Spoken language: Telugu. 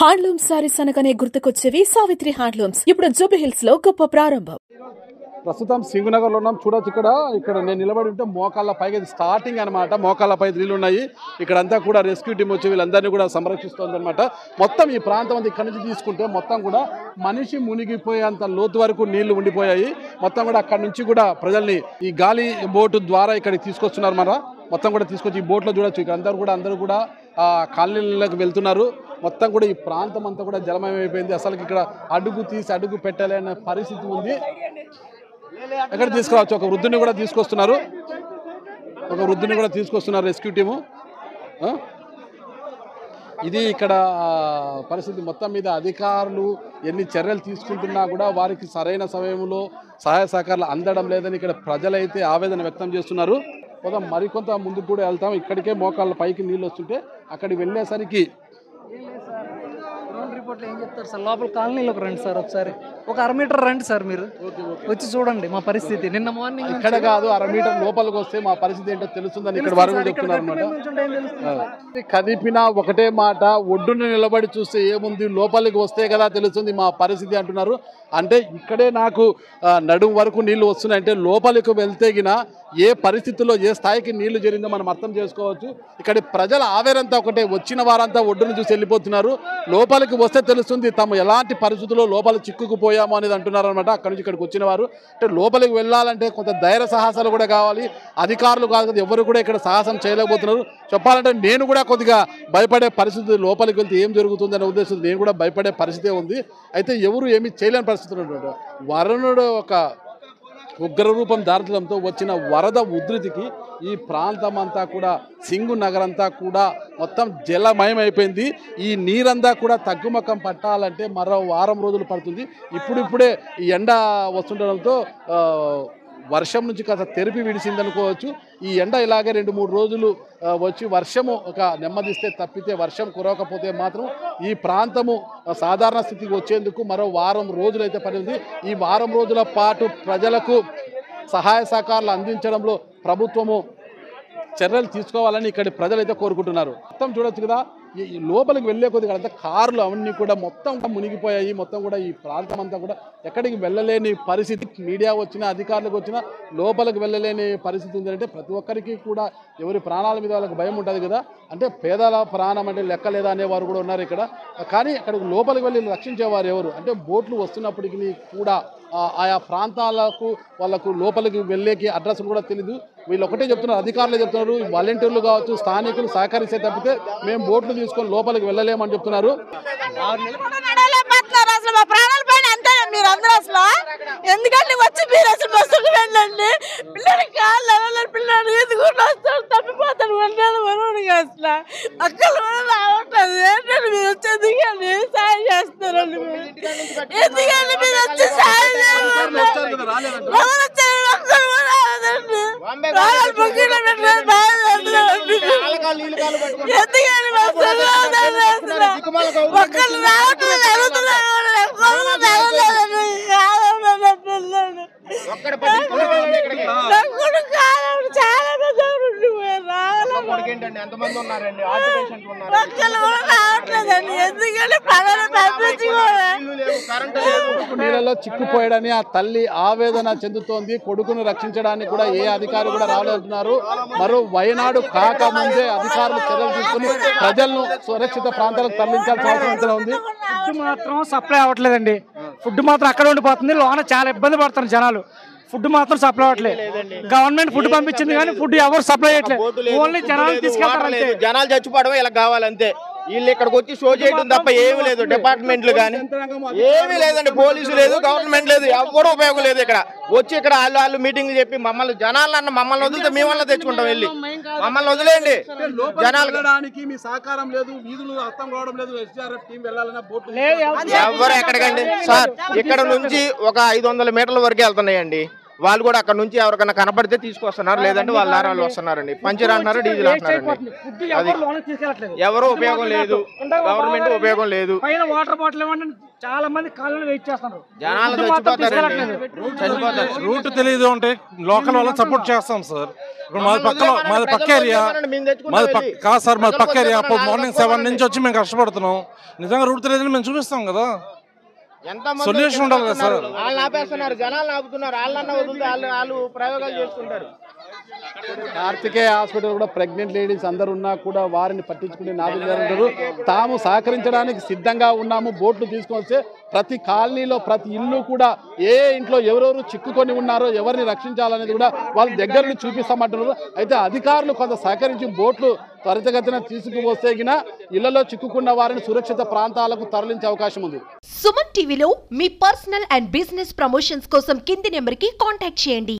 హ్యాండ్లూమ్ సారీస్ అనగానే గుర్తుకొచ్చేవి సావిత్రి హ్యాండ్లూమ్స్. ఇప్పుడు జూబ్లీహిల్స్ లో గొప్ప ప్రారంభం. ప్రస్తుతం సింగునగర్లో ఉన్నాం. చూడొచ్చు, ఇక్కడ నేను నిలబడి ఉంటే మోకాళ్ళ పైకి స్టార్టింగ్ అనమాట. మోకాళ్ళ పై నీళ్ళు ఉన్నాయి. ఇక్కడంతా కూడా రెస్క్యూ టీం వచ్చి వీళ్ళందరినీ కూడా సంరక్షిస్తుంది అనమాట. మొత్తం ఈ ప్రాంతం అంతా ఇక్కడ నుంచి తీసుకుంటే మొత్తం కూడా మనిషి మునిగిపోయేంత లోతు వరకు నీళ్లు ఉండిపోయాయి. మొత్తం కూడా అక్కడ నుంచి కూడా ప్రజల్ని ఈ గాలి బోటు ద్వారా ఇక్కడికి తీసుకొస్తున్నారు మన. మొత్తం కూడా తీసుకొచ్చి ఈ బోట్లో చూడొచ్చు. ఇక్కడ అందరూ కూడా కాలనీలకు వెళ్తున్నారు. మొత్తం కూడా ఈ ప్రాంతం అంతా కూడా జలమయం అయిపోయింది. అసలు ఇక్కడ అడుగు తీసి అడుగు పెట్టలేని పరిస్థితి ఉంది. ఎక్కడ తీసుకురావచ్చు, ఒక వృద్ధుని కూడా తీసుకొస్తున్నారు రెస్క్యూ టీము. ఇది ఇక్కడ పరిస్థితి. మొత్తం మీద అధికారులు ఎన్ని చర్యలు తీసుకుంటున్నా కూడా వారికి సరైన సమయంలో సహాయ సహకారాలు అందడం లేదని ఇక్కడ ప్రజలైతే ఆవేదన వ్యక్తం చేస్తున్నారు. పోదాం, మరికొంత ముందుకు కూడా వెళ్తాం. ఇక్కడికే మోకాళ్ళ పైకి నీళ్ళు వస్తుంటే అక్కడికి వెళ్ళేసరికి రిపోర్ట్లో ఏం చెప్తారు సార్? లోపల కాలనీలోకి రండి సార్, ఒకసారి ఒక 1/2 మీటర్ రండి సార్, మీరు వచ్చి చూడండి మా పరిస్థితి. నిన్న మార్నింగ్ ఇక్కడ కాదు, 1/2 మీటర్ లోపలికి వస్తే మా పరిస్థితి ఏంటో తెలుస్తుందని ఇక్కడ వరకు చెప్తున్నారు అనమాట. కదిపినా ఒకటే మాట, ఒడ్డున నిలబడి చూస్తే ఏముంది, లోపలికి వస్తే కదా తెలుస్తుంది మా పరిస్థితి అంటున్నారు. అంటే ఇక్కడే నాకు నడుము వరకు నీళ్లు వస్తున్నాయి అంటే లోపలికి వెళ్తే గిన ఏ పరిస్థితుల్లో ఏ స్థాయికి నీళ్లు జరిగిందో మనం అర్థం చేసుకోవచ్చు. ఇక్కడి ప్రజల ఆవేరంతా ఒకటే, వచ్చిన వారంతా ఒడ్డును చూసి వెళ్ళిపోతున్నారు. లోపలికి వస్తే తెలుస్తుంది తాము ఎలాంటి పరిస్థితుల్లో లోపల చిక్కుకుపోయాము అనేది అంటున్నారు అనమాట. అక్కడి నుంచి ఇక్కడికి వచ్చిన వారు అంటే లోపలికి వెళ్ళాలంటే కొంత ధైర్య సాహసాలు కూడా కావాలి. అధికారులు కాదు కదా, ఎవరు కూడా ఇక్కడ సాహసం చేయలేకపోతున్నారు. చెప్పాలంటే నేను కూడా కొద్దిగా భయపడే పరిస్థితి, లోపలికి వెళ్తే ఏం జరుగుతుంది అనే ఉద్దేశంతో నేను కూడా భయపడే పరిస్థితే ఉంది. అయితే ఎవరు ఏమీ చేయలేని పరిస్థితులు ఉంటాడు. వరుణుడు ఒక ఉగ్రరూపం దాల్చడంతో వచ్చిన వరద ఉధృతికి ఈ ప్రాంతం అంతా కూడా, సింగు నగరంతా కూడా మొత్తం జలమయం అయిపోయింది. ఈ నీరంతా కూడా తగ్గుముఖం పట్టాలంటే మరో వారం రోజులు పడుతుంది. ఇప్పుడిప్పుడే ఈ ఎండ వస్తుండడంతో వర్షం నుంచి కాస్త తెరిపి విడిసిందనుకోవచ్చు. ఈ ఎండ ఇలాగే 2-3 రోజులు వచ్చి వర్షము ఒక నెమ్మదిస్తే తప్పితే, వర్షం కురవకపోతే మాత్రం ఈ ప్రాంతము సాధారణ స్థితికి వచ్చేందుకు మరో వారం రోజులు అయితే పడింది. ఈ వారం రోజుల పాటు ప్రజలకు సహాయ సహకారాలు అందించడంలో ప్రభుత్వము చర్యలు తీసుకోవాలని ఇక్కడి ప్రజలైతే కోరుకుంటున్నారు. మొత్తం చూడొచ్చు కదా, ఈ లోపలికి వెళ్ళే కొద్దిగా అంతా కార్లు అవన్నీ కూడా మొత్తం మునిగిపోయాయి. మొత్తం కూడా ఈ ప్రాంతం అంతా కూడా ఎక్కడికి వెళ్ళలేని పరిస్థితి. మీడియా వచ్చినా, అధికారులకు వచ్చినా లోపలికి వెళ్ళలేని పరిస్థితి ఉందంటే ప్రతి ఒక్కరికి కూడా ఎవరి ప్రాణాల మీద వాళ్ళకి భయం ఉంటుంది కదా. అంటే పేదల ప్రాణం అంటే లెక్క లేదా అనేవారు కూడా ఉన్నారు ఇక్కడ. కానీ అక్కడికి లోపలికి వెళ్ళి రక్షించేవారు ఎవరు అంటే బోట్లు వస్తున్నప్పటికీ కూడా ఆయా ప్రాంతాలకు వాళ్ళకు లోపలికి వెళ్ళేకి అడ్రస్లు కూడా తెలీదు. వీళ్ళు ఒకటే చెప్తున్నారు, అధికారులే చెప్తున్నారు, వాలంటీర్లు కావచ్చు, స్థానికులు సహకరిస్తే తప్పితే మేము బోట్లు తీసుకొని లోపలికి వెళ్ళలేమని చెప్తున్నారు. ఎందుకంటే వచ్చి మీరు అసలు బస్సులు వెళ్ళండి, పిల్లలకి కాళ్ళు పిల్లలు ఎదుగురు వస్తారు, తప్పిపోతాను వరుణుడిగా అసలు అక్కలు కూడా రావట్లేదు. ఏంటంటే మీరు వచ్చి ఎందుకండి సాయం చేస్తారండి, ఎందుకంటే మీరు వచ్చి సాయం చేయాలండి. ఒక్కళ్ళు రావట్లేదు, నీళ్ళలో చిక్కుపోయాడని ఆ తల్లి ఆవేదన చెందుతోంది. కొడుకును రక్షించడానికి కూడా ఏ అధికారి కూడా రాలేదంటున్నారు. మరో వయనాడు కాకముందే అధికారులు చర్యలు తీసుకుని ప్రజలను సురక్షిత ప్రాంతాలకు తరలించాల్సిన అవసరం ఉంది. ఫుడ్ మాత్రం సప్లై అవ్వట్లేదండి. ఫుడ్ మాత్రం అక్కడ ఉండిపోతుంది. లోన చాలా ఇబ్బంది పడుతున్నారు జనాలు. ఫుడ్ మాత్రం సప్లై అవ్వట్లేదు. గవర్నమెంట్ ఫుడ్ పంపించింది కానీ ఫుడ్ ఎవరు సప్లై చేయట్లేదు. ఓన్లీ జనాలు తీసుకెళ్తారు. జనాలు చచ్చిపోవడం ఇలా కావాలంతే. వీళ్ళు ఇక్కడికి వచ్చి షో చేయడం తప్ప ఏమీ లేదు. డిపార్ట్మెంట్లు కానీ ఏమీ లేదండి, పోలీసు లేదు, గవర్నమెంట్ లేదు, ఎవరు ఉపయోగం లేదు. ఇక్కడ వచ్చి ఇక్కడ వాళ్ళు మీటింగ్లు చెప్పి మమ్మల్ని జనాలన్న మమ్మల్ని వదిలితే మేము వల్ల తెచ్చుకుంటాం. వెళ్ళి మమ్మల్ని వదిలేయండి. జనాలు ఎవరు ఎక్కడికండి సార్? ఇక్కడ నుంచి ఒక 500 మీటర్ల వరకే వెళ్తున్నాయండి. వాళ్ళు కూడా అక్కడ నుంచి ఎవరికైనా కనపడితే తీసుకొస్తున్నారు, లేదంటే వాళ్ళ వాళ్ళు వస్తున్నారండి. పంచర్ అంటున్నారు, డీజిల్ అంటున్నారండి. అది ఎవరు ఉపయోగం లేదు, గవర్నమెంట్ ఉపయోగం లేదు. వాటర్ బాటిల్ ఇవ్వండి, చాలా మంది కాళ్ళని వెయిట్ చేస్తున్నారు. జనాలు ఫుడ్ మాత్రం తీసుకెళ్ళట్లేదు. రూట్ తెలియదు అంటే లోకల్ వాళ్ళని సపోర్ట్ చేస్తాం సార్. ఇప్పుడు మాది పక్క ఏరియా, కాదు సార్ మాది పక్క ఏరియా. మార్నింగ్ 7 నుంచి వచ్చి మేము కష్టపడుతున్నాం. నిజంగా రూట్ తెలియదని మేము చూపిస్తాం కదా, సొల్యూషన్ ఉండాలి కదా సార్. వాళ్ళు ఆపేస్తున్నారు, జనాలు ఆపుతున్నారు. వాళ్ళన్నా వదిలితే వాళ్ళు ప్రయోగాలు చేసుకుంటారు. కార్తికేయ హాస్పిటల్ కూడా ప్రెగ్నెంట్ లేడీస్ అందరు ఉన్నా కూడా వారిని పట్టించుకునే నాదులు తాము సహకరించడానికి సిద్ధంగా ఉన్నాము. బోట్లు తీసుకొస్తే ప్రతి కాలనీలో ప్రతి ఇల్లు కూడా ఏ ఇంట్లో ఎవరెవరు చిక్కుకొని ఉన్నారో ఎవరిని రక్షించాలనేది కూడా వాళ్ళ దగ్గర నుంచి చూపిస్తామంటున్నారు. అయితే అధికారులు కొంత సహకరించి బోట్లు త్వరితగతిన తీసుకువస్తే గిన ఇళ్లలో చిక్కుకున్న వారిని సురక్షిత ప్రాంతాలకు తరలించే అవకాశం ఉంది. సుమన్ టీవీలో మీ పర్సనల్ అండ్ బిజినెస్ ప్రమోషన్స్ కోసం కింది నెంబర్కి కాంటాక్ట్ చేయండి.